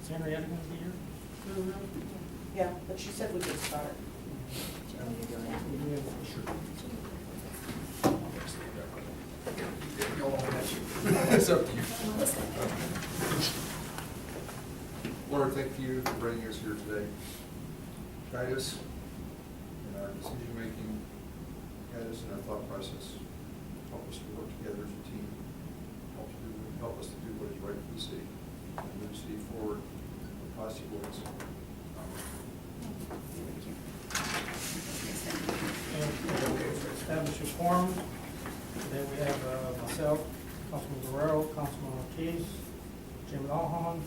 Henrietta going to be here? Yeah, but she said we could start. It's up to you. Lord, thank you for bringing us here today. Guide us in our decision-making, guide us in our thought process, help us to work together as a team, help us to do what is right for the city, and move the city forward in positive ways. Establish a quorum. Today we have myself, Councilman Guerrero, Councilman Ortiz, Jim Lawhorn,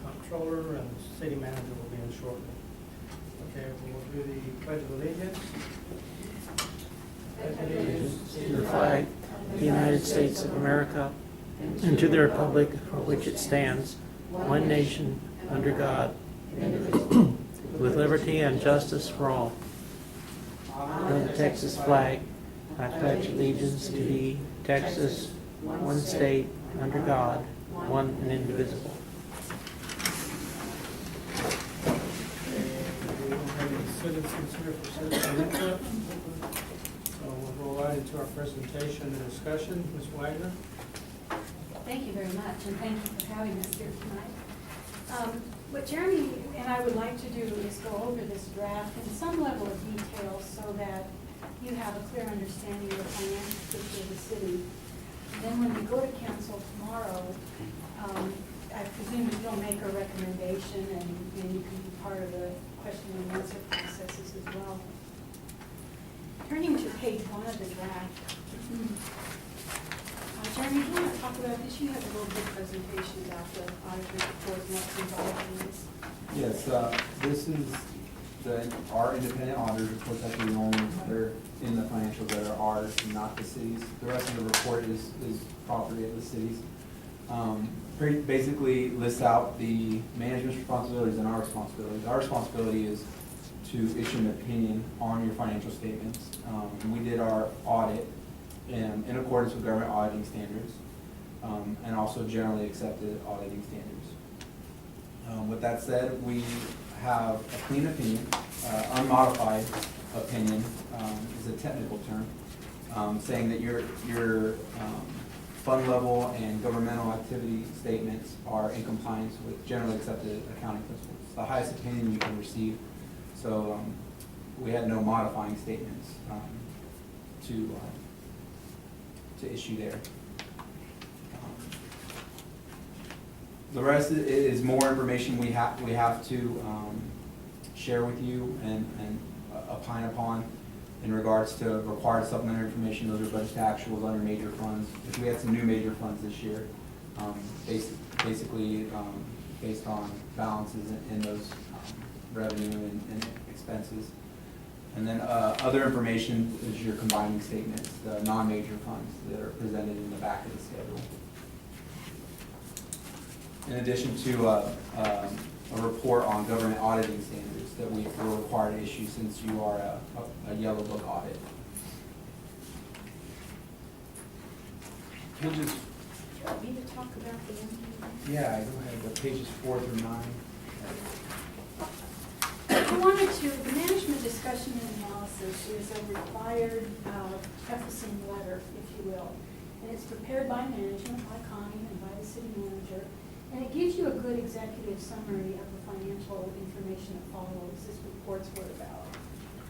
Comptroller, and City Manager will be in shortly. Okay, we'll do the Pledge of Allegiance. To the flag of the United States of America and to the republic for which it stands, one nation, under God, with liberty and justice for all. Under the Texas flag, I pledge allegiance to thee, Texas, one state, under God, one and indivisible. We don't have any citizens here for citizen input. So we'll go right into our presentation and discussion. Ms. Wagner? Thank you very much, and thank you for having us here tonight. What Jeremy and I would like to do is go over this draft in some level of detail so that you have a clear understanding of the financial picture of the city. And then when we go to council tomorrow, I presume that you'll make a recommendation and you can be part of the question and answer processes as well. Turning to page 1 of the draft. Jeremy, do you want to talk about this? You have a little bit presentation about the auditor's report and what's involved in this. Yes, this is our independent auditors report that we only they're in the financials that are ours and not the city's. The rest of the report is property of the cities. Basically lists out the management's responsibilities and our responsibilities. Our responsibility is to issue an opinion on your financial statements. And we did our audit in accordance with government auditing standards and also generally accepted auditing standards. With that said, we have a clean opinion, unmodified opinion is a technical term, saying that your fund level and governmental activity statements are in compliance with generally accepted accounting principles. It's the highest opinion you can receive. So we had no modifying statements to issue there. The rest is more information we have to share with you and opine upon in regards to required supplementary information. Those are budget actuals under major funds. If we had some new major funds this year, basically based on balances in those revenue and expenses. And then other information is your combining statements, the non-major funds that are presented in the back of the schedule. In addition to a report on government auditing standards that we're required to issue since you are a yellow book audit. Do you want me to talk about the MPA? Yeah, go ahead. The pages 4 through 9. I wanted to, the management discussion and analysis is a required prefacing letter, if you will. And it's prepared by management, by Connie, and by the city manager. And it gives you a good executive summary of the financial information that follows. This report's about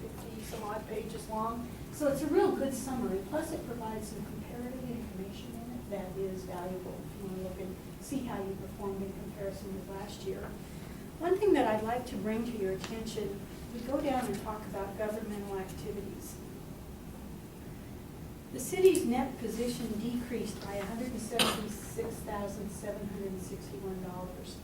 50 some odd pages long. So it's a real good summary. Plus it provides some comparative information in it that is valuable if you want to look and see how you performed in comparison with last year. One thing that I'd like to bring to your attention, we go down and talk about governmental activities. The city's net position decreased by $176,761.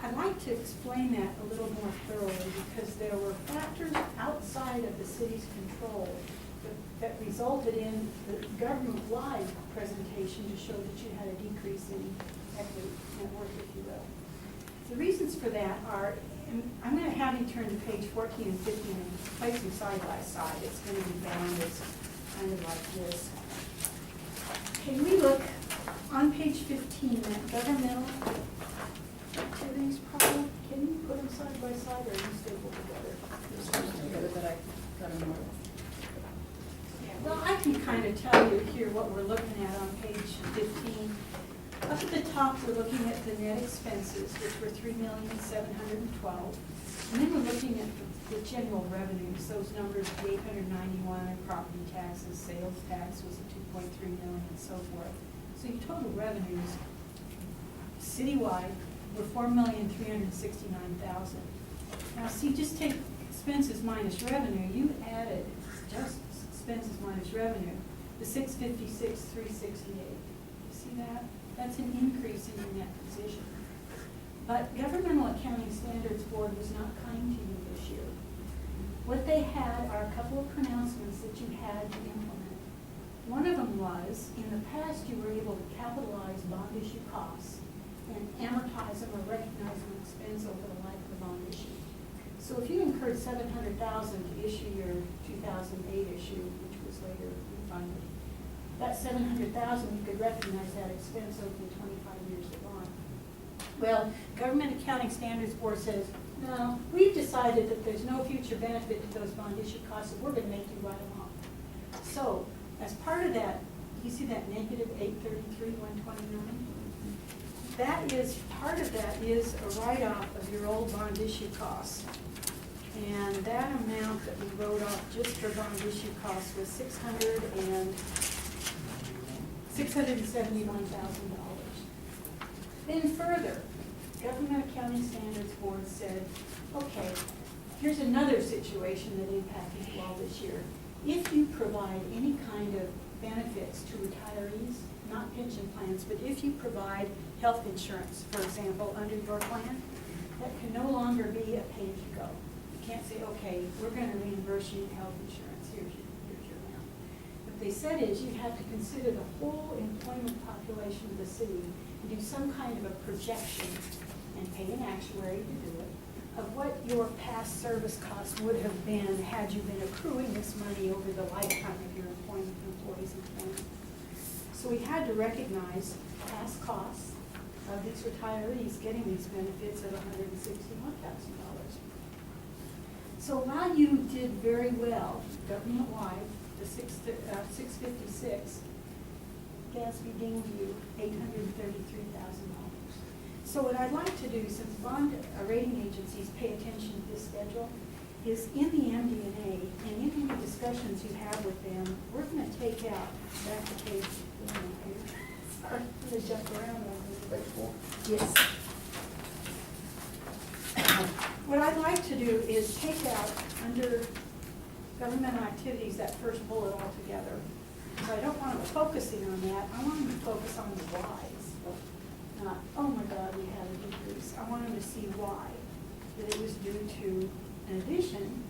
I'd like to explain that a little more thoroughly because there were factors outside of the city's control that resulted in the government-wide presentation to show that you had a decrease in equity net worth, if you will. The reasons for that are, and I'm going to have you turn to page 14 and 15 and place them side by side. It's going to be bound as kind of like this. Okay, we look On page 15, that governmental activities problem, can you put them side by side or are you stapled together? But I got them more. Well, I can kind of tell you here what we're looking at on page 15. Up at the top, we're looking at the net expenses, which were $3,712,000. And then we're looking at the general revenues, those numbers, the 891, and property taxes, sales tax was at 2.3 million, and so forth. So your total revenues citywide were $4,369,000. Now, see, just take expenses minus revenue. You added just expenses minus revenue, the 656,368. You see that? That's an increase in your net position. But Governmental Accounting Standards Board was not kind to you this year. What they had are a couple of pronouncements that you had to implement. One of them was, in the past, you were able to capitalize bond issue costs and amortize them or recognize them expense over the life of the bond issue. So if you incurred $700,000 to issue your 2008 issue, which was later refunded, that $700,000, you could recognize that expense over the 25 years of bond. Well, Government Accounting Standards Board says, no, we've decided that there's no future benefit to those bond issue costs, and we're going to make you write them off. So, as part of that, you see that negative 833,129? That is, part of that is a write-off of your old bond issue costs. And that amount that we wrote off just for bond issue costs was $671,000. Then further, Government Accounting Standards Board said, okay, here's another situation that impacted you all this year. If you provide any kind of benefits to retirees, not pension plans, but if you provide health insurance, for example, under your plan, that can no longer be a pay-as-you-go. You can't say, okay, we're going to reimburse you health insurance, here's your amount. What they said is you have to consider the whole employment population of the city and do some kind of a projection and pay an actuary to do it, of what your past service costs would have been had you been accruing this money over the lifetime of your employment employees and families. So we had to recognize past costs of these retirees getting these benefits of $161,000. So while you did very well government-wide, the 656, GASB dinged you $833,000. So what I'd like to do, since bond rating agencies pay attention to this schedule, is in the MD&A and in any discussions you have with them, we're going to take out, back to page, sorry, I'm going to jump around. Page 4. Yes. What I'd like to do is take out under governmental activities that first bullet altogether. So I don't want them focusing on that. I want them to focus on the whys. Not, oh my God, we had a decrease. I want them to see why. That it was due to an addition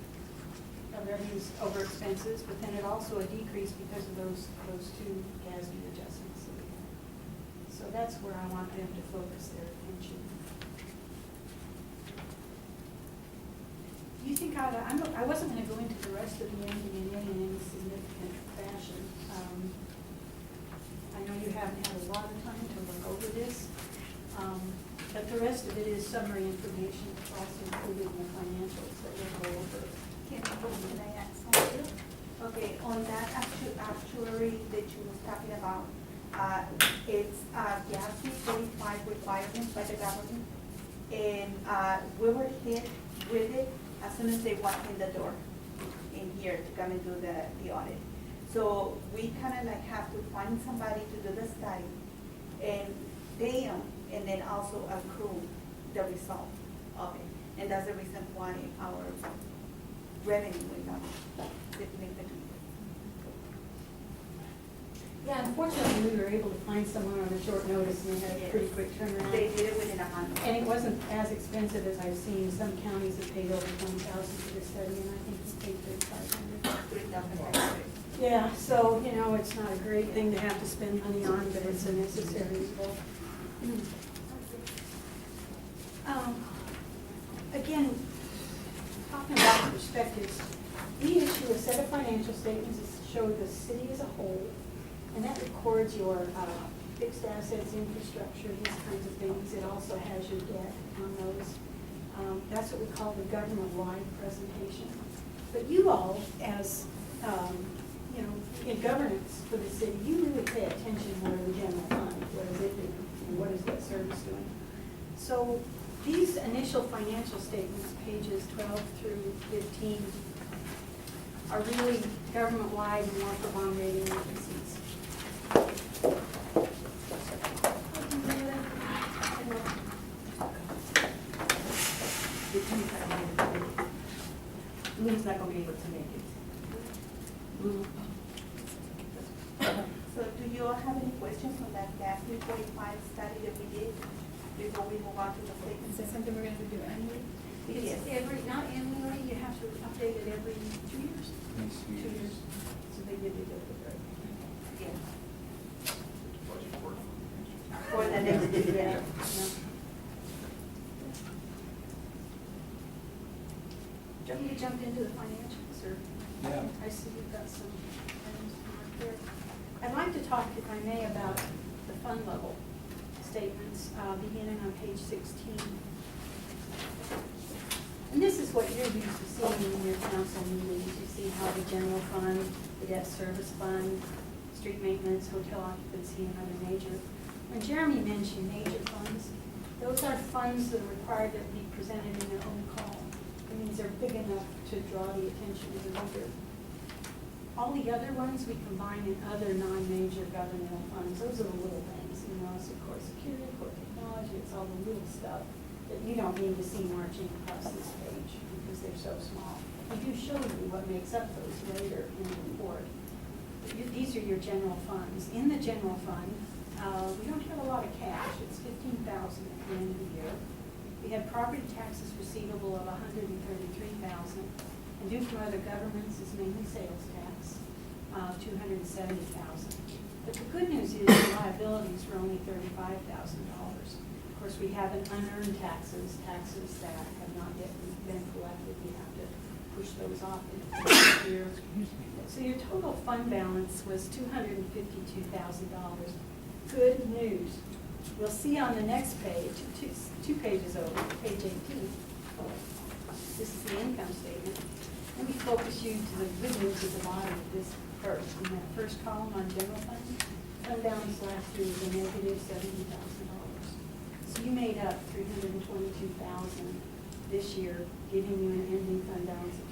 of revenues over expenses, but then it also a decrease because of those two GASB adjustments that we had. So that's where I want them to focus their attention. You think I wasn't going to go into the rest of the MD&A in any significant fashion. I know you haven't had a lot of time to look over this, but the rest of it is summary information, also included in the financials that we'll go over. Can I add something? Okay, on that actuary that you was talking about, it's GASB 45 requirements by the government, and we were hit with it as soon as they walked in the door in here to come and do the audit. So we kind of like have to find somebody to do the study and pay them, and then also accrue the result of it. And that's the reason why our revenue went up significantly. Yeah, unfortunately, we were able to find someone on a short notice and they had a pretty quick turnaround. They did it within a month. And it wasn't as expensive as I've seen. Some counties have paid over $20,000 for this study, and I think we paid $3,500. Yeah, so, you know, it's not a great thing to have to spend money on, but it's a necessary evil. Again, talking about perspectives, we issue a set of financial statements that show the city as a whole, and that records your fixed assets, infrastructure, these kinds of things. It also has your debt on those. That's what we call the government-wide presentation. But you all, as, you know, in governance for the city, you really pay attention more to the general fund. What is it doing, and what is that service doing? So these initial financial statements, pages 12 through 15, are really government-wide and more for bond rating agencies. Lou's not gonna be able to make it. Lou? So do you all have any questions on that gas 345 study that we did before we move on to the statements? Is that something we're gonna do annually? Yes. It's not annually, you have to update it every 2 years. Next 2 2 years. years. So they give you the, Yes. Budget for it. For the next year. yeah. Do you want me to jump into the financials, or? Yeah. I see you've got some items marked there. I'd like to talk, if I may, about the fund level statements, beginning on page 16. And this is what you're used to seeing in your council meetings. You see how the general fund, the debt service fund, street maintenance, hotel occupancy, and other major. When Jeremy mentioned major funds, those are funds that are required to be presented in their own column. It means they're big enough to draw the attention of the reader. All the other ones we combine in other non-major governmental funds. Those are the little things, you know, it's of course security, core technology, it's all the little stuff that you don't need to see marching across this page because they're so small. We do show you what makes up those later in the report. But these are your general funds. In the general fund, we don't have a lot of cash. It's $15,000 at the end of the year. We had property taxes receivable of $133,000, and due from other governments is mainly sales tax, $270,000. But the good news is the liabilities were only $35,000. Of course, we have an unearned taxes that have not yet been collected. We have to push those off into the next year. So your total fund balance was $252,000. Good news. We'll see on the next page, two pages over, page 18. This is the income statement. Let me focus you to the good news at the bottom of this first. In that first column on general fund, fund balance last year was a negative $70,000. So you made up $322,000 this year, giving you an ending fund balance of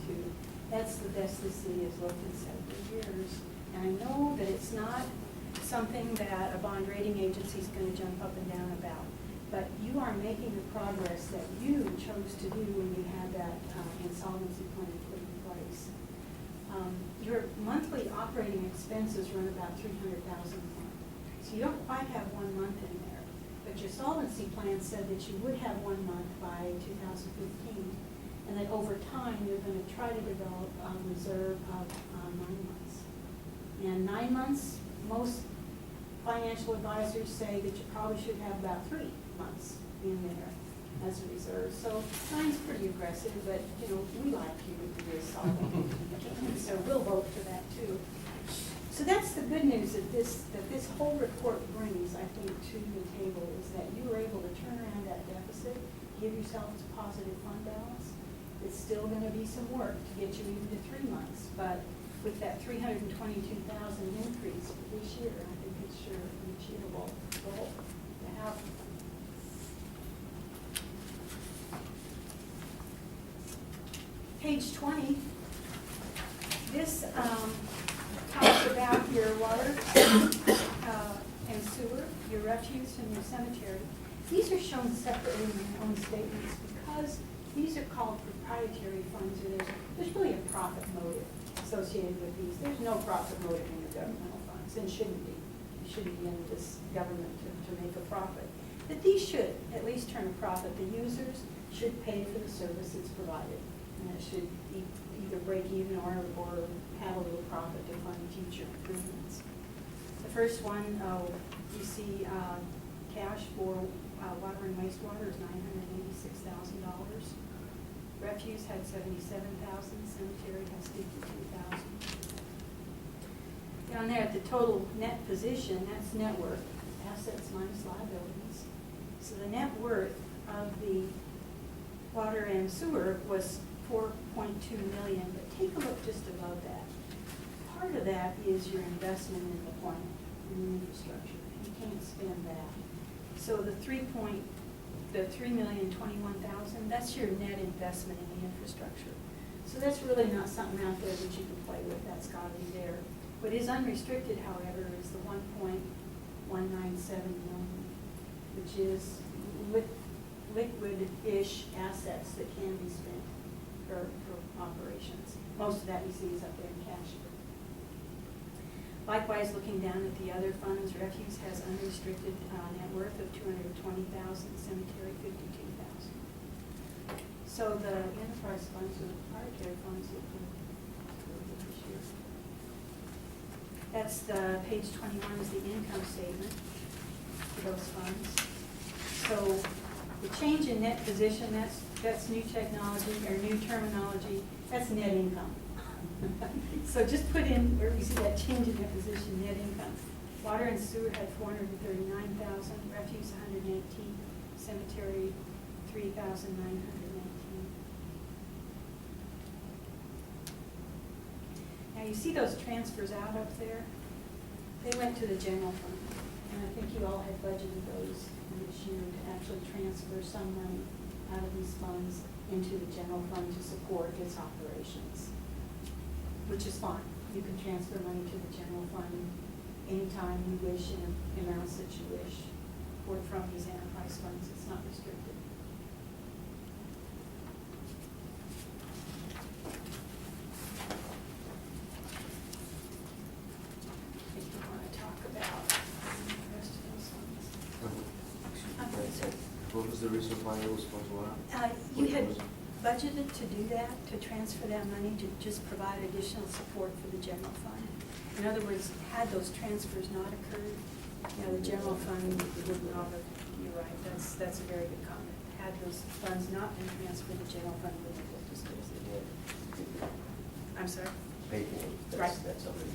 $252,000. That's the best the city has looked in several years. And I know that it's not something that a bond rating agency is going to jump up and down about. But you are making the progress that you chose to do when you had that insolvency plan put in place. Your monthly operating expenses run about $300,000 a month. So you don't quite have 1 month in there. But your solvency plan said that you would have 1 month by 2015, and that over time you're going to try to develop a reserve of 9 months. And 9 months, most financial advisors say that you probably should have about 3 months in there as a reserve. So 9's pretty aggressive, but you know, we like you to be solvent. So we'll vote for that too. So that's the good news that this whole report brings, I think, to the table, is that you were able to turn around that deficit, give yourself a positive fund balance. It's still going to be some work to get you even to 3 months, but with that $322,000 increase for this year, I think it's sure an achievable goal to have. Page 20, this talks about your water and sewer, your refuse, and your cemetery. These are shown separately in your own statements because these are called proprietary funds, or there's really a profit motive associated with these. There's no profit motive in your governmental funds, and shouldn't be. You shouldn't be in this government to make a profit. But these should at least turn a profit. The users should pay for the services provided, and it should either break even or have a little profit to fund future improvements. The first one, you see cash for water and wastewater is $986,000. Refuse had $77,000, cemetery has $52,000. Down there at the total net position, that's net worth, assets minus liabilities. So the net worth of the water and sewer was 4.2 million, but take a look just above that. Part of that is your investment in the plant, in the infrastructure. You can't spend that. So the 3,021,000, that's your net investment in the infrastructure. So that's really not something out there that you can play with, that's gotta be there. What is unrestricted, however, is the 1.197 million, which is liquid-ish assets that can be spent for operations. Most of that you see is up there in cash. Likewise, looking down at the other funds, refuse has unrestricted net worth of 220,000, cemetery 52,000. So the enterprise funds or the proprietary funds look good this year. That's the page 21 is the income statement for those funds. So the change in net position, that's new technology or new terminology, that's net income. So just put in where we see that change in net position, net income. Water and sewer had 439,000, refuse 118, cemetery 3,919. Now you see those transfers out up there? They went to the general fund, and I think you all had budgeted those this year to actually transfer some money out of these funds into the general fund to support its operations, which is fine. You can transfer money to the general fund anytime you wish in amounts that you wish, or from these enterprise funds. It's not restricted. If you want to talk about the rest of those funds. What was the reason why it was supposed to go out? You had budgeted to do that, to transfer that money, to just provide additional support for the general fund. In other words, had those transfers not occurred, the general fund would not have, you're right, that's a very good comment. Had those funds not been transferred, the general fund wouldn't have looked as good as it did. I'm sorry? Paid for, Right. that's always.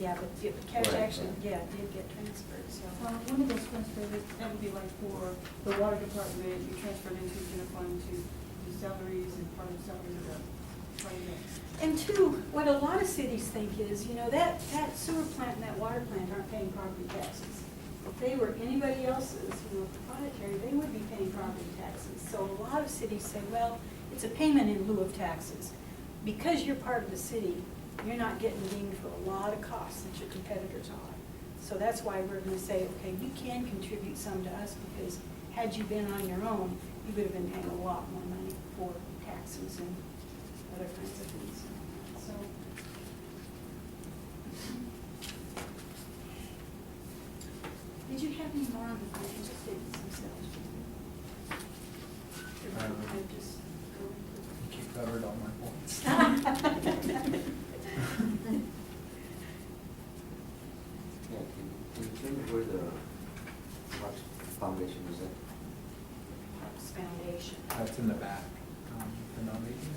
Yeah, but the cash Right, actually, right. did get transferred, so. One of those transfers, that would be like for the water department, you transferred into general fund to the salaries and part of the salaries of the part of the. And two, what a lot of cities think is, that sewer plant and that water plant aren't paying property taxes. If they were anybody else's, proprietary, they would be paying property taxes. So a lot of cities say, well, it's a payment in lieu of taxes. Because you're part of the city, you're not getting dinged for a lot of costs that your competitors are. So that's why we're going to say, okay, you can contribute some to us, because had you been on your own, you would have been paying a lot more money for taxes and other kinds of things. So, did you have any more on the financial statements themselves? Or I just go into You covered all my points. Yeah, can you tell me where the Fox Foundation is at? Parks Foundation. That's in the back, the nomination.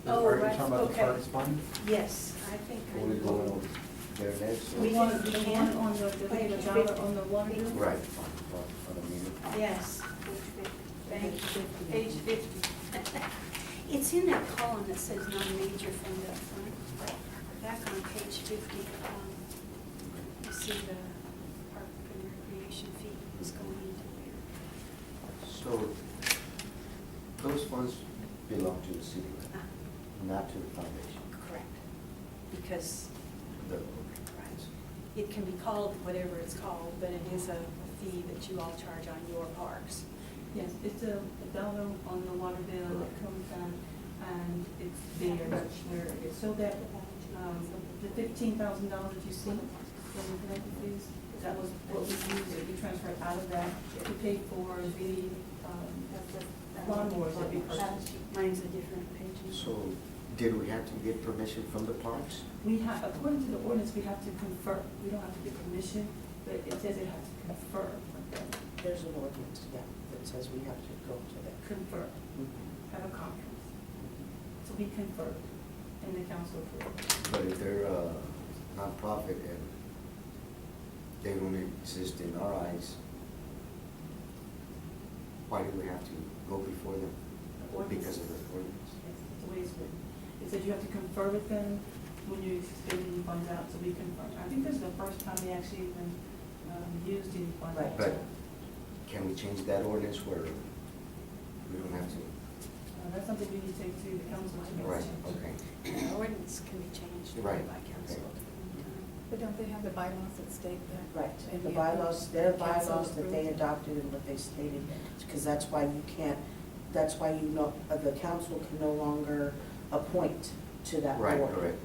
Oh, Are you right, talking about the okay. Parks Fund? Yes, I think I Will we go know. there next? We The can- one on the dollar on the water bill? Right, on the meeting. Yes. Thank you. Page 50. It's in that column that says non-major fund up front. Back on page 50, you see the park and recreation fee is going into So, those funds belong to the city, there. right? Not to the foundation. Correct. Because The- it can be called whatever it's called, but it is a fee that you all charge on your parks. Yes, it's a dollar on the water bill that comes on, and it's there, that's where it's so that, the $15,000 that you see, from the connected fees, that was what we used, we transferred out of that to pay for the, lawnmowers that we purchased. Mine's a different page. So, did we have to get permission from the parks? We have, according to the ordinance, we have to confer, we don't have to get permission, but it says it has to confer with them. There's an ordinance, yeah, that says we have to go to that. Confer, have a conference. So we confer, and the council approved. But if they're nonprofit and they don't exist in our eyes, why do we have to go before them? Because of the ordinance? Yes, that's the way it's written. It says you have to confer with them when you expend any funds out, so we confirm. I think this is the first time they actually even used any funds Right. out. But can we change that ordinance where we don't have to? That's something we need to take to the council to make Right, a change. okay. The ordinance can be changed Right, by council. But don't they have the bylaws that state that? Right, And the we have to- bylaws, their council bylaws that they approve? adopted and what they stated, because that's why you can't, that's why you know, the council can no longer appoint to that board. Right, correct.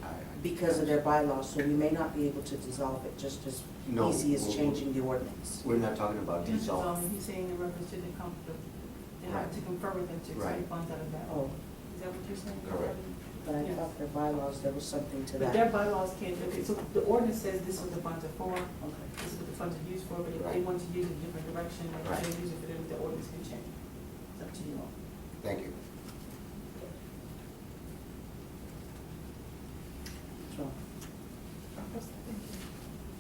Because of their bylaws, so we may not be able to dissolve it just as No, easy as we'll- changing the ordinance. We're not talking about Just dissolve. he's saying in reference to the they have to confer with them to Right. expend funds out of that. Oh, Is that what you're saying? Correct. but I Yeah. thought their bylaws, there was something to But their that. bylaws can't, okay, so the ordinance says this is what the funds are for, Okay. this is what the funds are used for, but if they Right. want to use it in a different direction, or Right. they use it for them, the ordinance can change. It's up to you all. Thank you. What's wrong?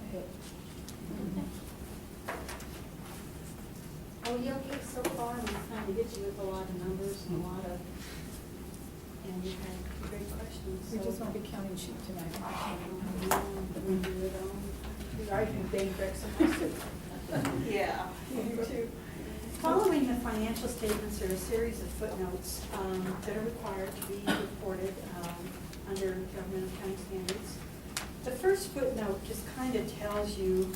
Ahead. Oh, yeah, okay, so far, I'm trying to get you with a lot of numbers and a lot of, and you've had great questions. We so- just want to be counting sheep tonight. We do it all. We are even Dave Gregson. Yeah, you too. Following the financial statements are a series of footnotes that are required to be reported under government accounting standards. The first footnote just kind of tells you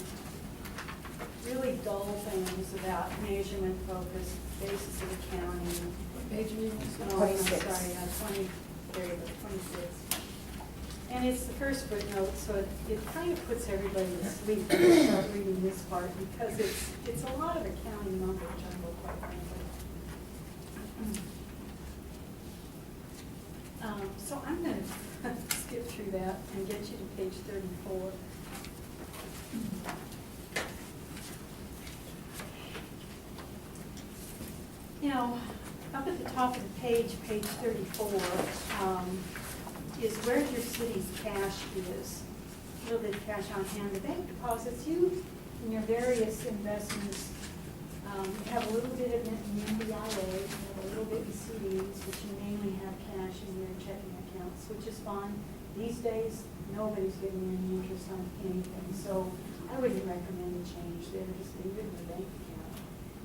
really dull things about measurement focus, basis of accounting. What page are you on? Oh, I'm 26. sorry, 26. And it's the first footnote, so it kind of puts everybody to sleep when you start reading this part, because it's a lot of accounting mumbo jumbo, quite frankly. So I'm gonna skip through that and get you to page 34. Now, up at the top of the page, page 34, is where your city's cash is. A little bit of cash on hand. The bank deposits you in your various investments. You have a little bit of it in MBIA, you have a little bit in CDs, but you mainly have cash in your checking accounts, which is fine. These days, nobody's getting any interest on anything, so I wouldn't recommend a change there. Just leave it in the bank account.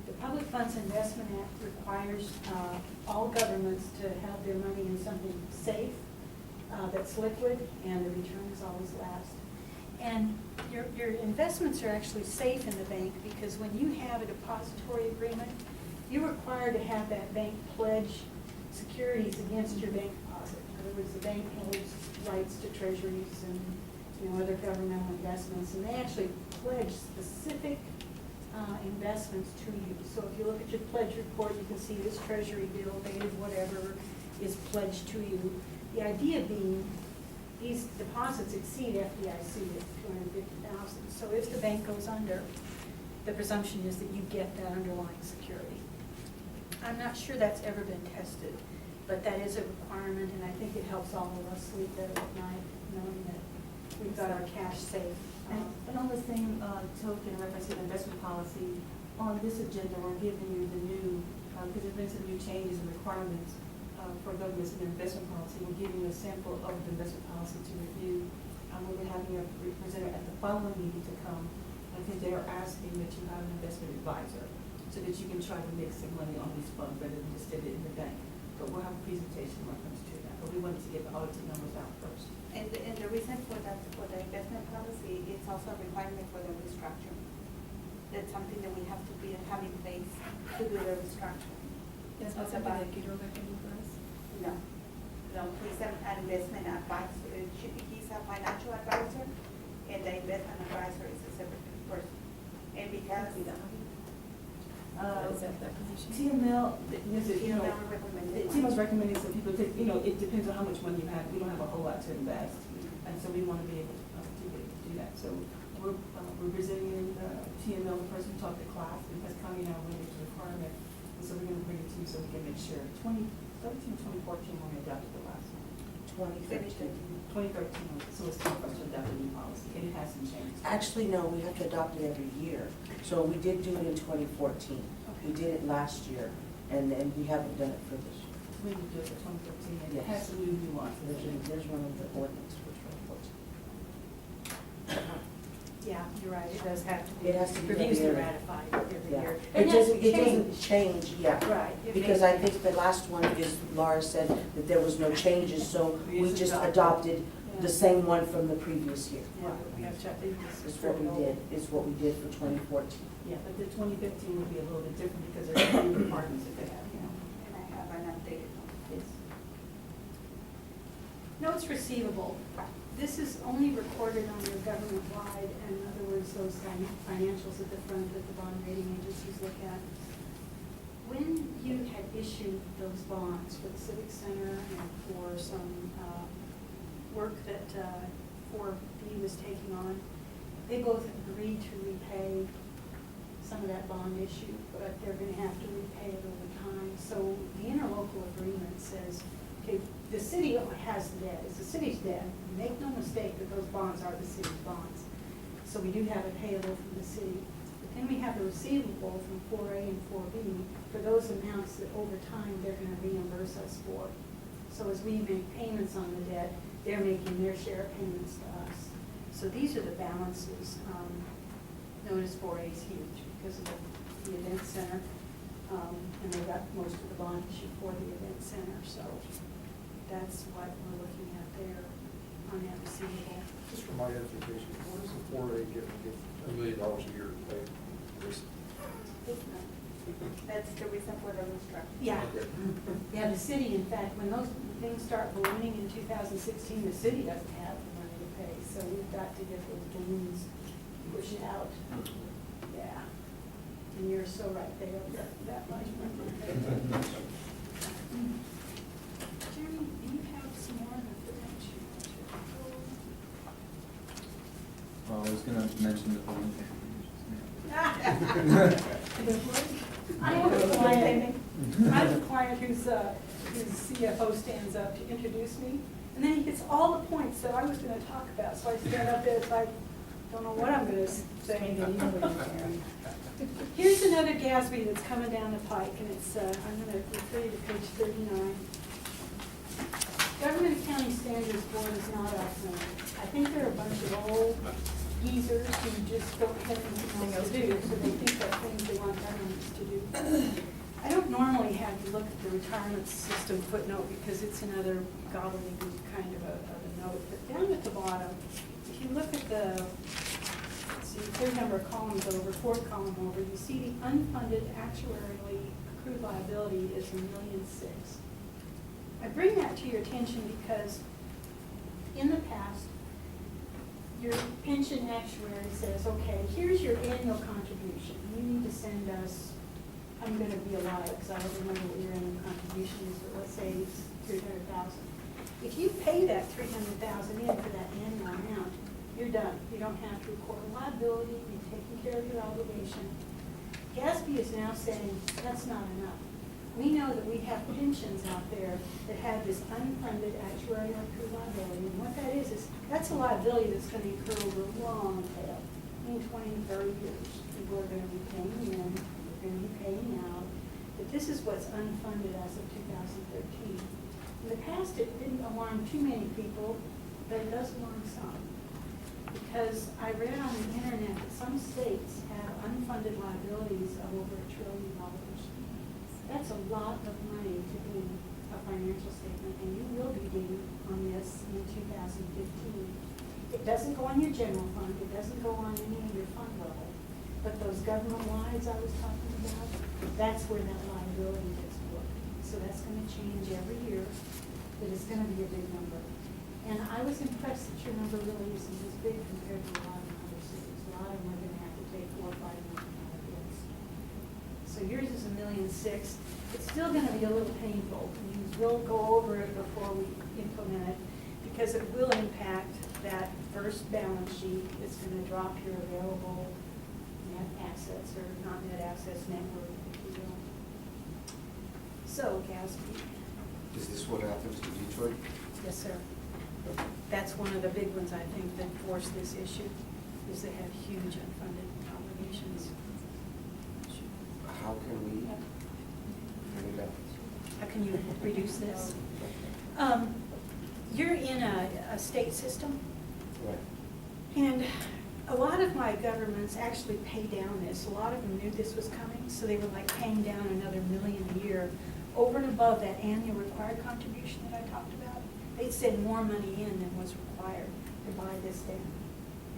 The Public Funds Investment Act requires all governments to have their money in something safe, that's liquid, and the return is always last. And your investments are actually safe in the bank, because when you have a depository agreement, you're required to have that bank pledge securities against your bank deposit. In other words, the bank holds rights to treasuries and, other governmental investments, and they actually pledge specific investments to you. So if you look at your pledge report, you can see this treasury bill dated whatever is pledged to you. The idea being, these deposits exceed FDIC at $250,000. So if the bank goes under, the presumption is that you get that underlying security. I'm not sure that's ever been tested, but that is a requirement, and I think it helps all of us sleep better at night, knowing that we've got our cash safe. And on the same token, reference to the investment policy, on this agenda, we're giving you the new, because there's been some new changes and requirements for governments in their investment policy. We're giving you a sample of the investment policy to review. We'll be having a representative at the following meeting to come. I think they are asking that you have an investment advisor, so that you can try to make some money on these funds rather than just sit it in the bank. But we'll have a presentation in reference to that. But we wanted to get the audited numbers out first. And the reason for that, for the investment policy, it's also a requirement for the restructure. That's something that we have to have in place to do the restructure. That's not something that Quiroga can do for us? No, he's an investment advisor, he's a financial advisor, and the investment advisor is a separate person. And because Is that position? TML, yes, TML recommended. TML's recommending some people take, it depends on how much money you have. We don't have a whole lot to invest. And so we want to be able to do that. So we're presenting TML, the person who taught the class, because Connie and I went into the requirement. And so we're going to bring it to you so we can make sure. 2013, 2014 when we adopted the last one. 2013. 2013, so it's time for us to adopt a new policy, and it hasn't changed. Actually, no, we have to adopt it every year. So we did do it in 2014. We did it last year, and we haven't done it for this year. We would do it for 2013, and it Yes. has a new nuance. There's one of the ordinance for 2014. Yeah, you're right, it does have to be. It has to be Reviewed and every year. ratified every Yeah. year. It And doesn't, that's it doesn't change, yeah. Right. it Because makes I think the last one is, Laura said that there was no changes, so We we just just adopted. adopted the same one from the previous year. Yeah, we have to, Is what we did, is what we did for 2014. Yeah, but the 2015 would be a little bit different because there's new departments that they have, you know. And I have an updated one. Yes. Notes receivable. This is only recorded on your government-wide, in other words, those financials at the front that the bond rating agencies look at. When you had issued those bonds for the Civic Center and for some work that 4B was taking on, they both agreed to repay some of that bond issue, but they're gonna have to repay it over time. So the interlocal agreement says, okay, the city has the debt, it's the city's debt. Make no mistake that those bonds are the city's bonds. So we do have a payable from the city. But then we have a receivable from 4A and 4B for those amounts that over time they're gonna reimburse us for. So as we make payments on the debt, they're making their share of payments to us. So these are the balances. Notice 4A is huge because of the event center. And they got most of the bond issue for the event center. So that's what we're looking at there on that receivable. Just for my edification, what does the 4A get $1 million a year to pay this? That's the reason for the restructuring. Yeah. Okay. Yeah, the city, in fact, when those things start ballooning in 2016, the city doesn't have the money to pay. So we've got to get those balloons pushed out. Yeah. And you're so right, they don't get that much money. Jeremy, do you have some more of the financial? Well, I was gonna mention the whole. I have a client whose CFO stands up to introduce me, and then he gets all the points that I was gonna talk about, so I stand up there, it's like, don't know what I'm gonna say. Here's another GASB that's coming down the pike, and it's, I'm gonna refer you to page 39. Government Accounting Standards Board is not our friend. I think they're a bunch of old geezers who just don't have anything else to do, so they think that things they want governments to do. I don't normally have to look at the retirement system footnote because it's another gobbledygook kind of a note, but down at the bottom, if you look at the, let's see, third number of columns over, fourth column over, you see the unfunded actuarially accrued liability is $1.6 million. I bring that to your attention because in the past, your pension actuary says, okay, here's your annual contribution. You need to send us, I'm gonna be alive because I don't remember what your annual contribution is, but let's say it's $300,000. If you pay that $300,000 in for that annual amount, you're done. You don't have to record a liability, you've taken care of your obligation. GASB is now saying that's not enough. We know that we have pensions out there that have this unfunded actuarial accrued liability, and what that is that's a liability that's gonna incur over a long tail, 20, 30 years. People are gonna be paying in, they're gonna be paying out, but this is what's unfunded as of 2013. In the past, it didn't alarm too many people, but it does alarm some. Because I read on the internet that some states have unfunded liabilities of over $1 trillion. That's a lot of money to be a financial statement, and you will be due on this in 2015. It doesn't go on your general fund, it doesn't go on any of your fund level, but those government wides I was talking about, that's where that liability gets booked. So that's gonna change every year, but it's gonna be a big number. And I was impressed that your number really isn't as big compared to a lot of other cities. A lot of them are gonna have to take $4 or $5 million hits. So yours is $1.6 million. It's still gonna be a little painful. We'll go over it before we implement it, because it will impact that first balance sheet. It's gonna drop your available net assets, or not net assets, net worth, if you will. So, GASB. Is this what happens in Detroit? Yes, sir. That's one of the big ones, I think, that force this issue, is they have huge unfunded obligations. How can we bring it up? How can you reduce this? You're in a state system, Right. and a lot of my governments actually pay down this. A lot of them knew this was coming, so they were like paying down another $1 million a year over and above that annual required contribution that I talked about. They'd send more money in than was required to buy this down.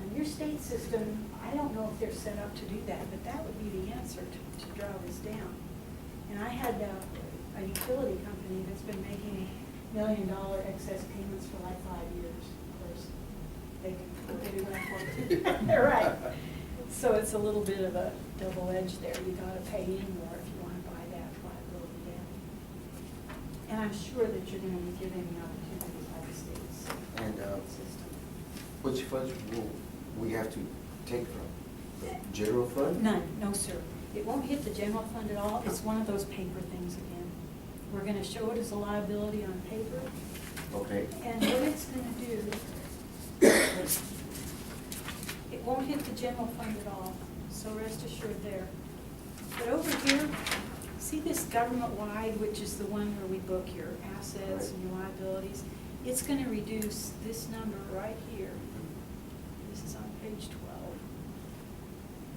And your state system, I don't know if they're set up to do that, but that would be the answer to draw this down. And I had a utility company that's been making $1 million excess payments for like 5 years. Of course, they do that for me. Right. So it's a little bit of a double edge there. You gotta pay in more if you wanna buy that liability down. And I'm sure that you're gonna be given the opportunity by the state's And system. which funds will we have to take from? The general fund? None, no, sir. It won't hit the general fund at all. It's one of those paper things again. We're gonna show it as a liability on paper, Okay. and what it's gonna do, it won't hit the general fund at all, so rest assured there. But over here, see this government-wide, which is the one where we book your assets and your liabilities? It's gonna reduce this number right here. This is on page 12.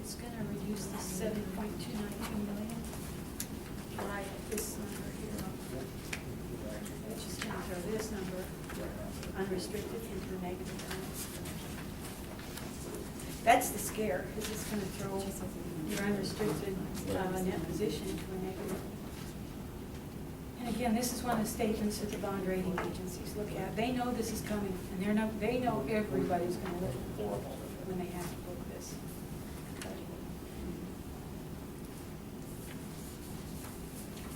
It's gonna reduce the 7.292 million by this number here. It's just gonna throw this number unrestricted into the negative balance. That's the scare, because it's gonna throw your unrestricted net position into a negative. And again, this is one of the statements that the bond rating agencies look at. They know this is coming, and they know everybody's gonna look horrible when they have to book this.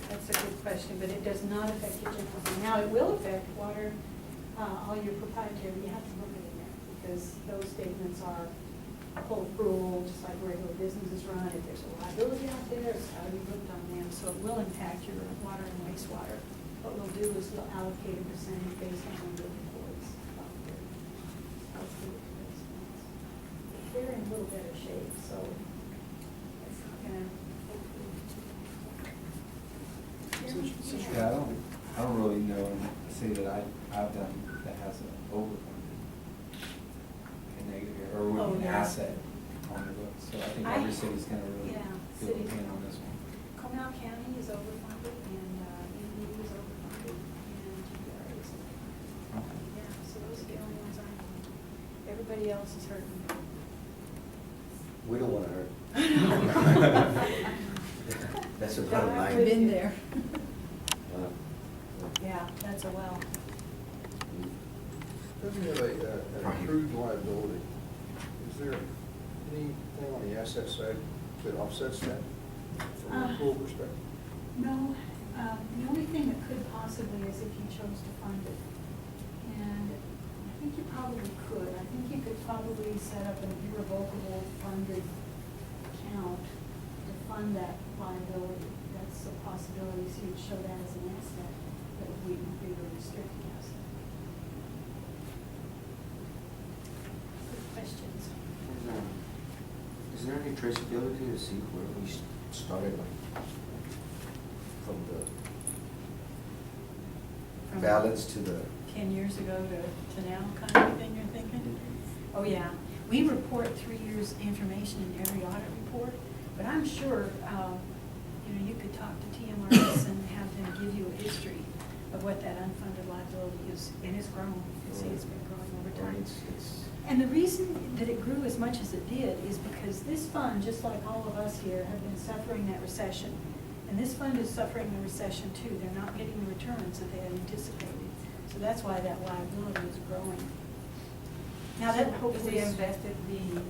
That's a good question, but it does not affect your general fund. Now, it will affect water, all your proprietary, you have to look at it there, because those statements are full accrual, just like regular businesses run. If there's a liability out there, it's how you looked on them, so it will impact your water and wastewater. What we'll do is we'll allocate a percentage based on number of employees. They're in a little better shape, so it's not gonna. Yeah, I don't really know and say that I've done that has an overfunded, a negative, or Oh, with an yeah. asset on the books. So I think every city's gonna really Yeah, feel the cities. pain on this one. Comal County is overfunded, and EMU is overfunded, and GBR is overfunded. Okay. Yeah, so those are the only ones I know. Everybody else is hurting. We don't want to hurt. That's the bottom I've line. Been there. Uh, Yeah, that's a well. Doesn't have an accrued liability. Is there anything on the asset side that offsets that from a pool perspective? No, the only thing that could possibly is if you chose to fund it. And I think you probably could. I think you could probably set up an irrevocable funded account to fund that liability. That's a possibility, so you'd show that as an asset, that would be a restricted asset. Good questions. Is there any traceability to see where we started from the From balance to the? 10 years ago to now kind of thing you're thinking? Oh, yeah. We report 3 years' information in every audit report, but I'm sure, you could talk to TMRS and have them give you a history of what that unfunded liability is, and it's grown. You can see it's been growing over time. It's And the reason that it grew as much as it did is because this fund, just like all of us here, have been suffering that recession. And this fund is suffering the recession too. They're not getting the returns that they had anticipated. So that's why that liability is growing. Now that hopefully If they invested the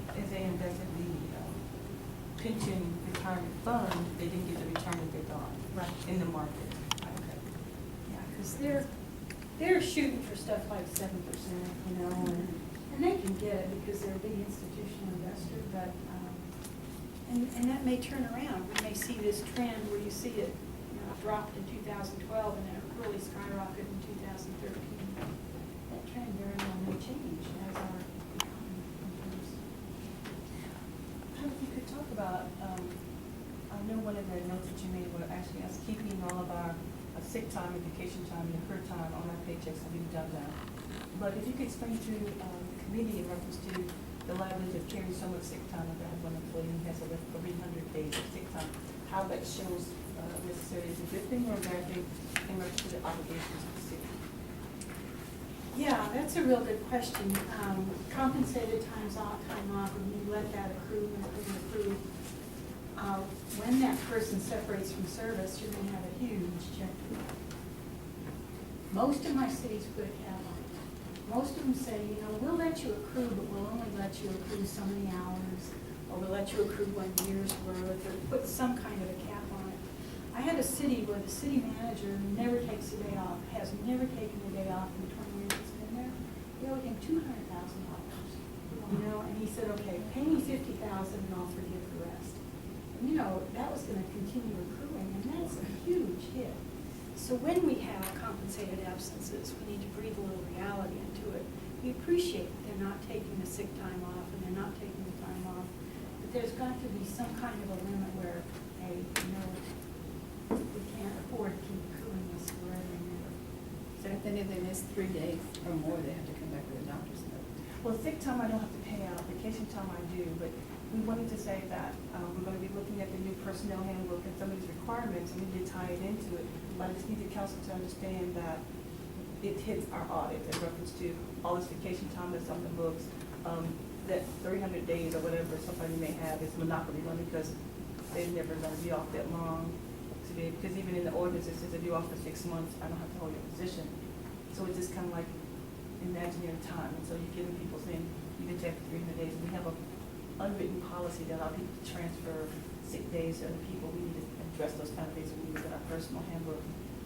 pension retirement fund, they didn't get the return that they thought. Right. In the market. Okay. Yeah, because they're shooting for stuff like 7%, and they can get it because they're a big institutional investor, but, and that may turn around. We may see this trend where you see it, dropped in 2012 and then it really skyrocketed in 2013. that trend very well may change as our economy improves. If you could talk about, I know one of the notes that you made were actually us keeping all of our sick time and vacation time and deferred time on our paychecks, and we've done that. But if you could explain to the committee in reference to the liability of carrying so much sick time, if I have one employee who has over 300 days of sick time, how that shows necessarily is a good thing or a bad thing in reference to the obligations of the city? Yeah, that's a real good question. Compensated time off, when you let that accrue and accrue. When that person separates from service, you're gonna have a huge check. Most of my cities put a cap on it. Most of them say, you know, we'll let you accrue, but we'll only let you accrue so many hours, or we'll let you accrue 1 year's worth, or put some kind of a cap on it. I had a city where the city manager never takes a day off, has never taken a day off in the 20 years it's been there. They owed him $200,000. You know, and he said, okay, pay me $50,000 and I'll forgive the rest. And you know, that was gonna continue accruing, and that's a huge hit. So when we have compensated absences, we need to breathe a little reality into it. We appreciate that they're not taking the sick time off and they're not taking the time off, but there's got to be some kind of a limit where, hey, you know, we can't afford to keep accruing this forever and ever. But then if they miss 3 days or more, they have to come back with a doctor's note. Well, sick time I don't have to pay out, vacation time I do, but we wanted to say that we're going to be looking at the new personnel handbook and some of these requirements, and we did tie it into it. But I just need the council to understand that it hits our audit in reference to all this vacation time that's on the books, that 300 days or whatever somebody may have is monopoly money because they're never going to be off that long. Because even in the ordinance, it says if you're off for 6 months, I don't have to hold your position. So it's just kind of like imaginary time. And so you're giving people saying, you can take 300 days. And we have an unwritten policy that allows people to transfer sick days to other people. We need to address those kind of things when we use in our personal handbook.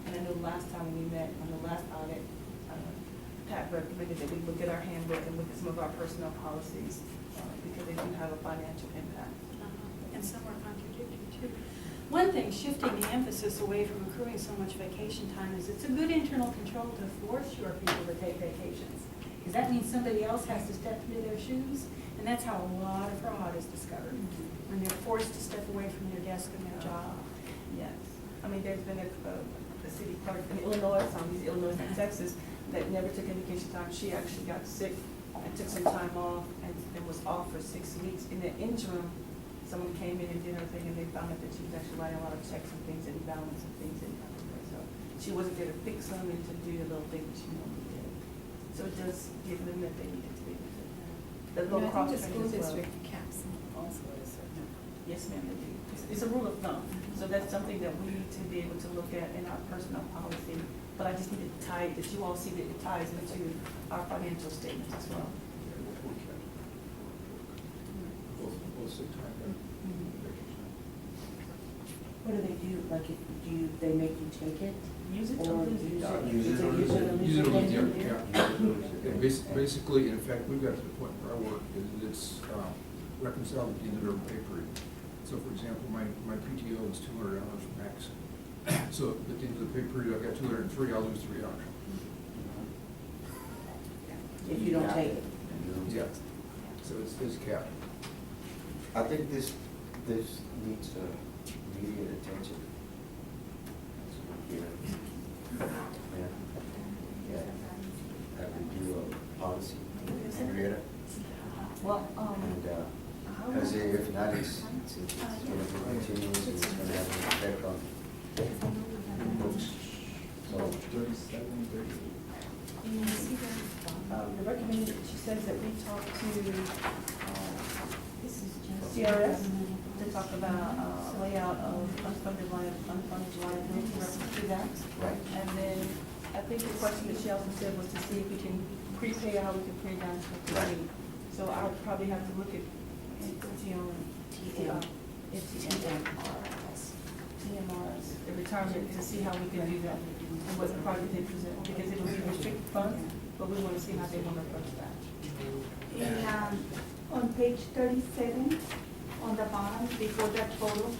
And I know last time when we met on the last audit, Pat recommended that we look at our handbook and look at some of our personnel policies because they do have a financial impact. And some are contradictory too. One thing, shifting the emphasis away from accruing so much vacation time is it's a good internal control to force your people to take vacations. Because that means somebody else has to step into their shoes, and that's how a lot of fraud is discovered. When they're forced to step away from their desk and their job. Yes. I mean, there's been a city clerk in Illinois, some of these Illinois and Texas, that never took any vacation time. She actually got sick and took some time off and was off for 6 weeks. In the interim, someone came in and did her thing, and they found out that she was actually writing a lot of checks and things and balance and things in her. So she wasn't there to fix them and to do the little thing that she normally did. So it does give them that they needed to be able to. The You know, little I cross think the school training as well. district caps also at a certain amount. Yes, ma'am, they do. It's a rule of thumb. So that's something that we need to be able to look at in our personnel policy. But I just need to tie it, that you all see that it ties into our financial statements as well. Both sick time and vacation time. What do they do? Like, they make you take it? Use it Or or lose it. use it or lose it? Use it or lose it, Yeah. yeah. Basically, in fact, we've got to the point where I work, is it's reconciled at the end of every pay period. So for example, my PTO is $200 max. So at the end of the pay period, I've got 203, I'll lose 3 hours. If you don't take it. Yeah. So it's capped. I think this needs immediate attention. Yeah. A review of policy, Henrietta. Well, And, because if not, it's going to continue, it's going to have an effect on books. So, 37, 38. the recommendation, she says that we talk to, CRS to talk about layout of unfunded liability in reference to that. right. And then I think the question that she also said was to see if we can prepay or how we can pay down to the money. So I would probably have to look at TMRs, the retirement, to see how we can do that and what the project they present, because it will be restricted funds, but we want to see how they want to approach that. On page 37, on the bottom, before the total,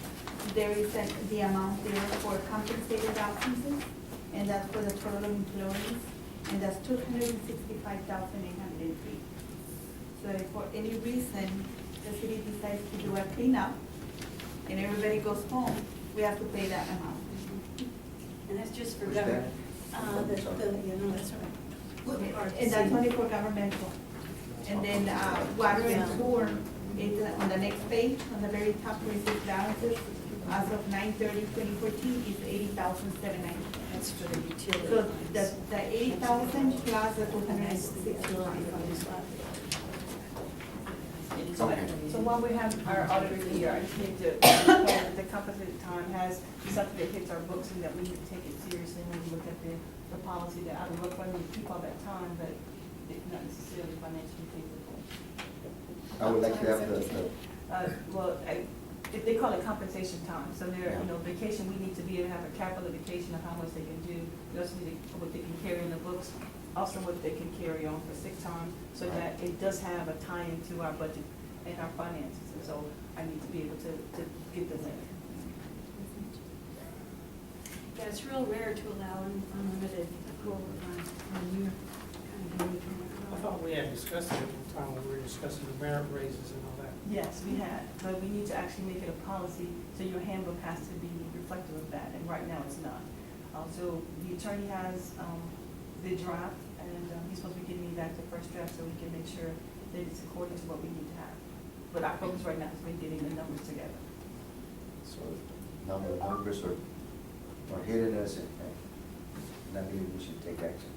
there is the amount there for compensated absences, and that's for the total of employees. and that's 265,803. So if for any reason the city decides to do a cleanup and everybody goes home, we have to pay that amount. And that's just for Who's that? government. That's right. And that's only for governmental. And then water and sewer is on the next page, on the very top where it says balances. As of 9/30/2014 is 80,790. That's for the utility. So the 80,000 plus the 260. Okay. So while we have our auditor here, I just need to declare that the composite time has something that hits our books and that we need to take it seriously when we look at the policy that I would look for, we keep all that time, but it's not necessarily financially feasible. I would like to have They call it compensation time, so they're, vacation, we need to be able to have a capital indication of how much they can do. We also need to, what they can carry in the books, also what they can carry on for sick time, so that it does have a tie-in to our budget and our finances, and so I need to be able to get the link. Yeah, it's real rare to allow unlimited accrual on your kind of unique. I thought we had discussed it at the time when we were discussing the merit raises and all that. Yes, we had, but we need to actually make it a policy, so your handbook has to be reflective of that, and right now it's not. So the attorney has the draft, and he's supposed to be getting me back the first draft so we can make sure that it's according to what we need to have. But our focus right now has been getting the numbers together. So numbers are hitting us and not really we should take action.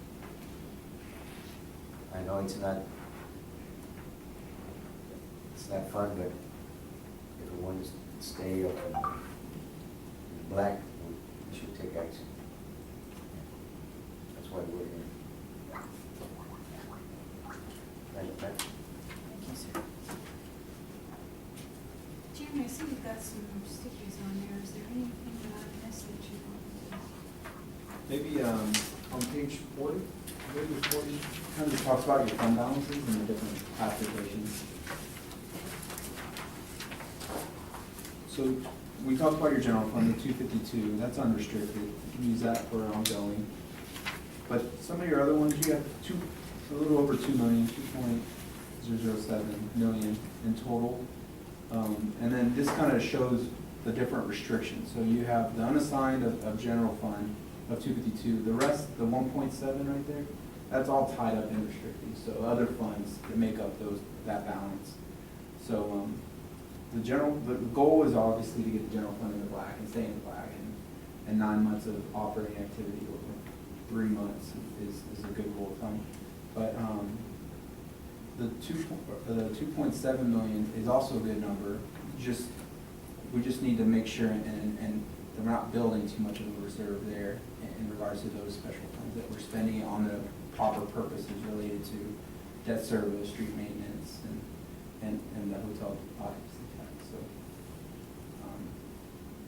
I know it's not fun, but if we want to stay up in black, we should take action. That's why we're here. Thank you. Thank you, sir. Jeremy, I see you've got some stickers on there. Is there anything that I missed that you want to? Maybe on page 40, kind of talks about your fund balances and the different applications. So we talked about your general fund, the 252, that's unrestricted. You can use that for ongoing. But some of your other ones, you have a little over 2 million, 2.007 million in total. And then this kind of shows the different restrictions. So you have the unassigned of general fund of 252. The rest, the 1.7 right there, that's all tied up in restricted. So other funds that make up that balance. So the goal is obviously to get the general fund in the black and stay in the black, and 9 months of operating activity over 3 months is a good rule of thumb. But the 2.7 million is also a good number. We just need to make sure and we're not building too much of a reserve there in regards to those special funds, that we're spending it on the proper purposes related to debt service, street maintenance, and the hotel occupancy tax. So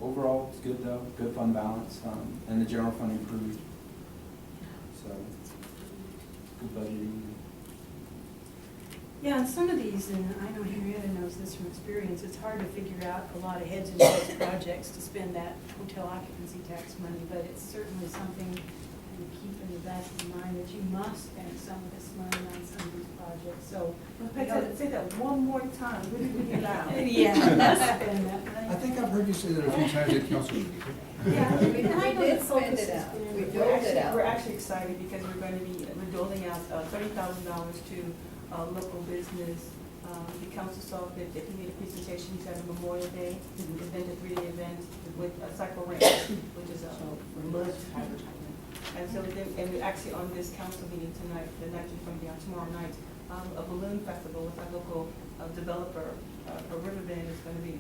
overall, it's good though, good fund balance, and the general fund improved. So good budgeting. Yeah, and some of these, and I know Henrietta knows this from experience, it's hard to figure out a lot of heads and heads projects to spend that hotel occupancy tax money, but it's certainly something to keep in the back of your mind that you must spend some of this money on some of these projects, so. Say that one more time, really, really loud. Yeah, must spend that money. I think I've heard you say that a few times at council meeting. Yeah, We and I know did the spend focus it has out. been- We doled it out. We're actually excited because we're doling out $30,000 to local business. The council saw that if he made a presentation, he's having Memorial Day, event, a 3-day event with a cycle ranch, which is a mud advertisement. And so then, and we're actually on this council meeting tonight, the night is going to be on tomorrow night, a balloon festival with our local developer for Riverbend is going to be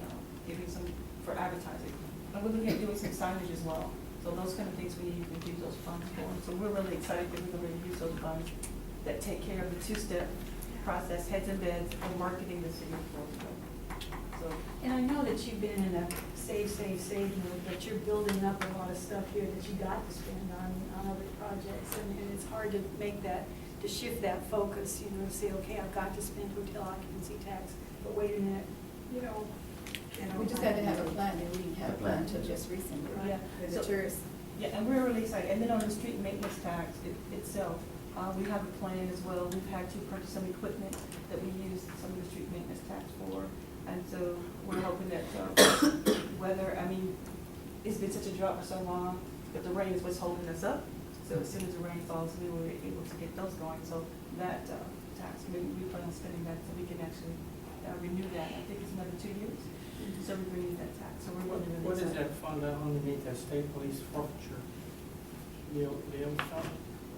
giving some for advertising. And we're looking at doing some signage as well. So those kind of things we use those funds for. So we're really excited that we're going to use those funds that take care of the two-step process, heads and beds, and marketing the city of Floresville. So, And I know that you've been in a save mode, but you're building up a lot of stuff here that you got to spend on other projects, and it's hard to make that, to shift that focus, say, okay, I've got to spend hotel occupancy tax, but wait a minute, We just had to have a plan, and we didn't have a plan until just recently. yeah. With the So- tourists. Yeah, and we're really excited. And then on the street maintenance tax itself, We have a plan as well. We've had to purchase some equipment that we use some of the street maintenance tax for. And so we're hoping that weather, I mean, it's been such a drought for so long, but the rain is what's holding us up. So as soon as the rain falls, we were able to get those going. So that tax, we plan on spending that so we can actually renew that. I think it's another 2 years. So we renew that tax. So we're working on What is that fund underneath that state police forfeiture? Leo fund?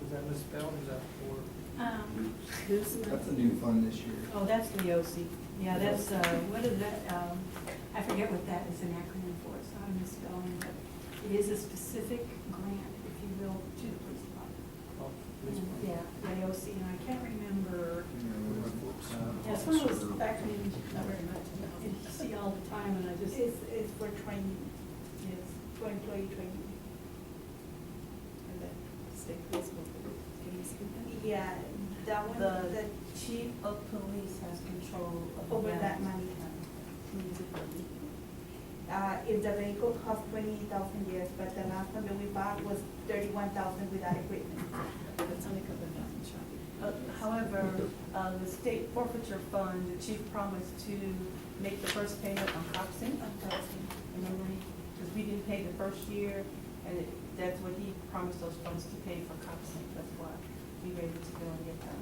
Is that misspelled? Is that for? That's a new fund this year. Oh, that's the OC. Yeah, that's, what is that? I forget what that is an acronym for. It's not a misspelling, but it is a specific grant, if you will, to the police department. Oh, police fund. Yeah, the AOC, and I can't remember. Yeah, Yeah, it's one of those acronyms, not very much, you see all the time, and I just. It's for training, Yes. for employee training. And that state police will, can you speak that? Yeah, that one, The the, chief of police has control of over that money. If the vehicle cost 28,000, yes, but the last one that we bought was 31,000 without equipment. That's only a couple of thousand short. However, the state forfeiture fund, the chief promised to make the first payment on Copsing. Remember, because we didn't pay the first year, and that's what he promised those funds to pay for Copsing. That's why we were able to go and get that.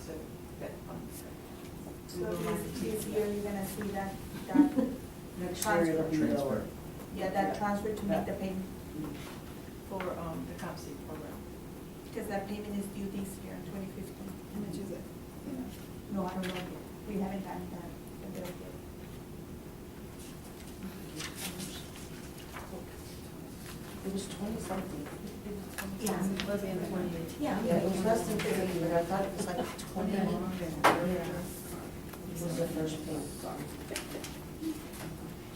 So that fund. So this year, you're gonna see that Next year it'll be lower. yeah, that transfer to make the payment, For the Copsing program. because that payment is due this year, 2015. How much is it? No, I don't know yet. We haven't gotten that bill yet. It was 20-something. Yeah. It was in 2018. Yeah. Yeah, it was less than 50, but I thought it was like 20. Yeah. This was the first payment.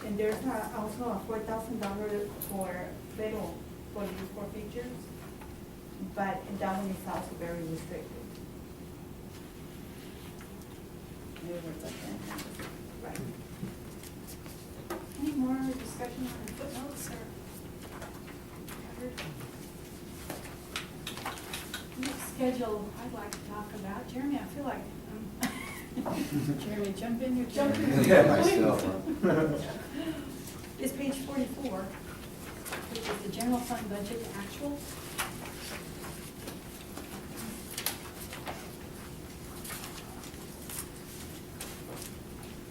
And there's also a $4,000 for federal police forfeitures, but that one is also very restricted. Maybe it's like that. Right. Any more discussion on the footnotes or covered? Next schedule I'd like to talk about. Jeremy, I feel like Jeremy, jump in, you're Jump in. jumping. Yeah, myself. is page 44, which is the general fund budget actual.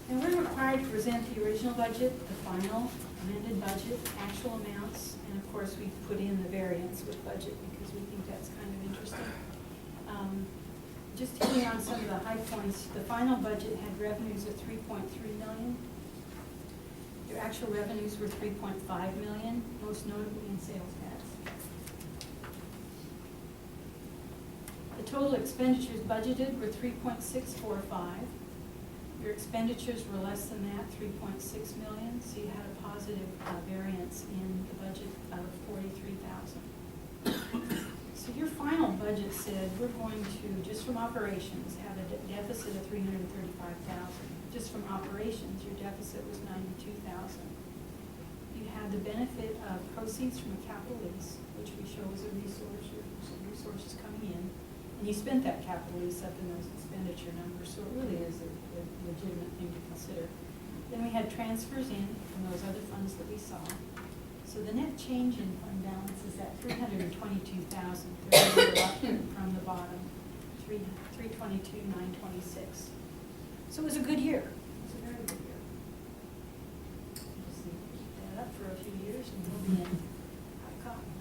And we're required to present the original budget, the final amended budget, actual amounts, and of course, we put in the variance with budget because we think that's kind of interesting. Just hitting on some of the high points, the final budget had revenues of 3.3 million. Their actual revenues were 3.5 million, most notably in sales tax. The total expenditures budgeted were 3.645. Your expenditures were less than that, 3.6 million, so you had a positive variance in the budget of 43,000. So your final budget said we're going to, just from operations, have a deficit of 335,000. Just from operations, your deficit was 92,000. You had the benefit of proceeds from a capital lease, which we show as a resource, or some resources coming in. And you spent that capital lease up in those expenditure numbers, so it really is a legitimate thing to consider. Then we had transfers in from those other funds that we saw. So the net change in fund balance is at 322,000, from the bottom, 322,926. So it was a good year. It was a very good year. Just need to keep that up for a few years and we'll be in high cotton.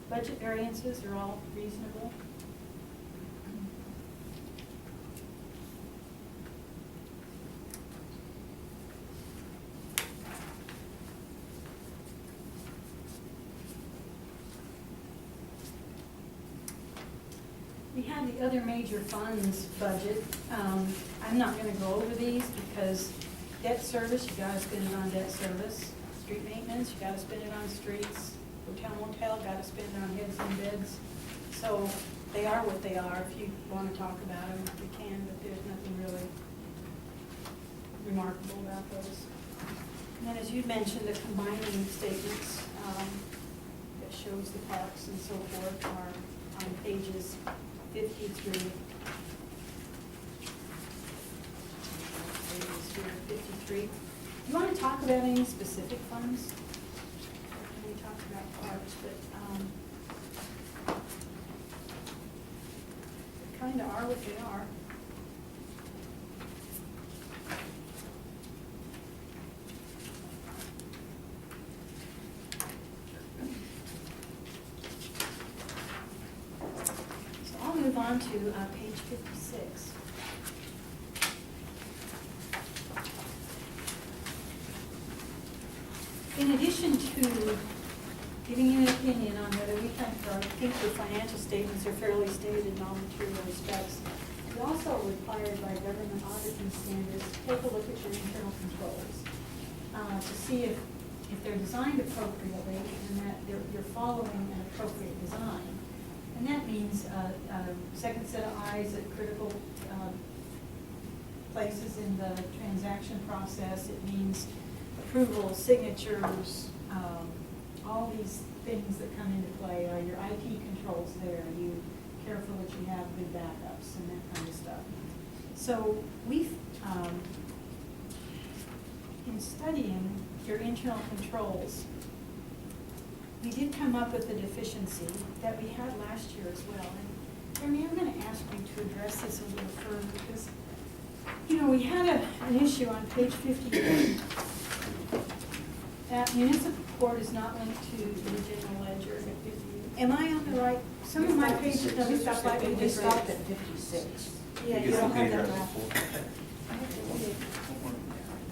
Budget variances are all reasonable. We have the other major funds budget. I'm not gonna go over these because debt service, you gotta spend it on debt service. Street maintenance, you gotta spend it on streets. Hotel motel, gotta spend it on heads and beds. So they are what they are. If you wanna talk about them, we can, but there's nothing really remarkable about those. And then as you mentioned, the combining statements that shows the parks and so forth are on pages 50 through 53. Do you want to talk about any specific funds? We talked about parks, but they kind of are what they are. So I'll move on to page 56. In addition to giving you an opinion on whether we think the financial statements are fairly stated in all material respects, we also are required by government auditing standards to take a look at your internal controls to see if they're designed appropriately and that you're following an appropriate design. And that means a second set of eyes at critical places in the transaction process. It means approvals, signatures, all these things that come into play. Are your IT controls there? Are you careful that you have good backups and that kind of stuff? So we've, in studying your internal controls, we did come up with a deficiency that we had last year as well. And Jeremy, I'm going to ask you to address this a little further because, you know, we had an issue on page 58. That municipal court is not linked to the general ledger. Am I on the right? Some of my pages, no, we stopped slightly We stopped different. at 56. Yeah, you Because don't the have page that has last.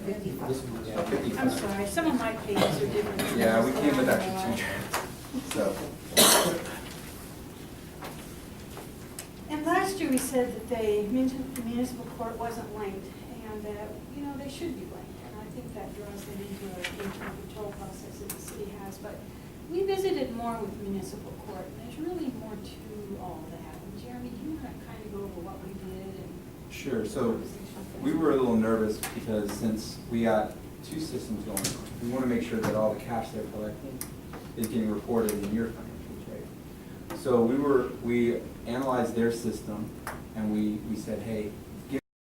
This one, yeah, 55. I'm sorry, some of my pages are different. Yeah, we came with extra two. So, And last year we said that the municipal court wasn't linked and that, you know, they should be linked. And I think that draws them into an internal control process that the city has. But we visited more with municipal court and there's really more to all that. And Jeremy, do you want to kind of go over what we did and? sure, so we were a little nervous because since we got two systems going, we want to make sure that all the cash they're collecting is getting reported in your financials, right? So we analyzed their system and we said, hey,